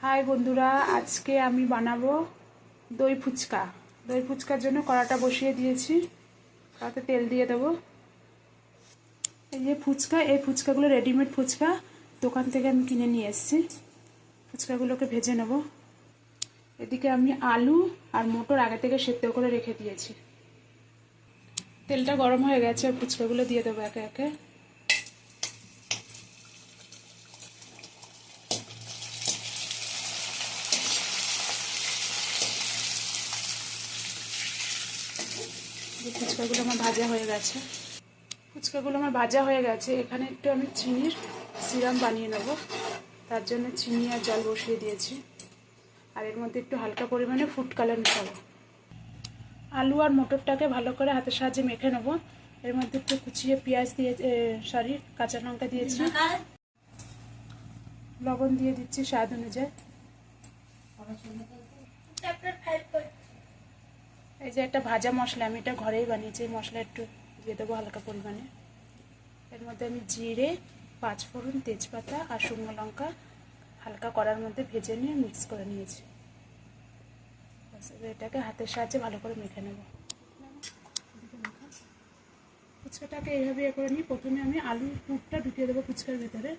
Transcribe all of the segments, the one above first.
High বন্ধুরা, আজকে আমি বানাবো দই ফুচকা। দই ফুচকার জন্য কড়াটা বসিয়ে দিয়েছি, কড়াতে তেল দিয়ে দেবো। এই যে ফুচকা, এই ফুচকাগুলো রেডিমেড ফুচকা, দোকান থেকে আমি কিনে নিয়ে এসেছি। ফুচকাগুলোকে ভেজে নেব। এদিকে আমি আলু আর মটর আগে থেকে সেদ্ধ করে রেখে দিয়েছি। তেলটা গরম হয়ে গেছে, ফুচকাগুলো দিয়ে দেবো একে একে। ফুচকাগুলো আমার ভাজা হয়ে গেছে। এখানে একটু আমি চিনির সিরাম বানিয়ে নেব। তার জন্য চিনি আর জল বসিয়ে দিয়েছি, আর এর মধ্যে একটু হালকা পরিমাণে ফুড কালার মেশাবো। আলু আর মটরটাকে ভালো করে হাতের সাহায্যে মেখে নেব। এর মধ্যে একটু কুচিয়ে পেঁয়াজ দিয়ে কাঁচা লঙ্কা দিয়েছি, লবণ দিয়ে দিচ্ছি স্বাদ অনুযায়ী। এই যে একটা ভাজা মশলা, আমি এটা ঘরেই বানিয়েছি, এই মশলা একটু দিয়ে দেবো হালকা পরিমাণে। এর মধ্যে আমি জিরে, পাঁচফোড়ন, তেজপাতা আর শুকনো লঙ্কা হালকা কড়ার মধ্যে ভেজে নিয়ে মিক্স করে নিয়েছি। এটাকে হাতের সাহায্যে ভালো করে মেখে নেব। ফুচকাটাকে এইভাবে করে নিই। প্রথমে আমি আলুর পুরটা ঢুকিয়ে দেবো ফুচকার ভিতরে,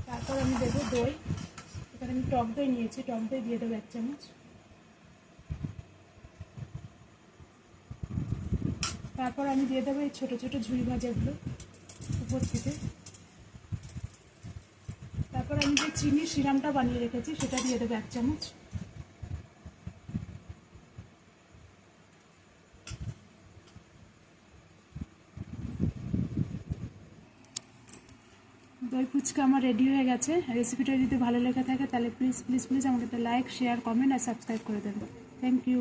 তারপর আমি দেবো দই। এখানে আমি টক দই নিয়েছি, টক দই দিয়ে দেবো 1 চামচ। তারপর আমি দিয়ে দেবো এই ছোটো ছোটো ঝুড়ি ভাজাগুলো উপর থেকে। তারপর আমি যে চিনির সিরামটা বানিয়ে রেখেছি সেটা দিয়ে দেবো 1 চামচ। দই ফুচকা আমার রেডি হয়ে গেছে। রেসিপিটা যদি ভালো লেগে থাকে তাহলে প্লিজ প্লিজ প্লিজ আমাকে একটা লাইক, শেয়ার, কমেন্ট আর সাবস্ক্রাইব করে দেবেন। Thank you.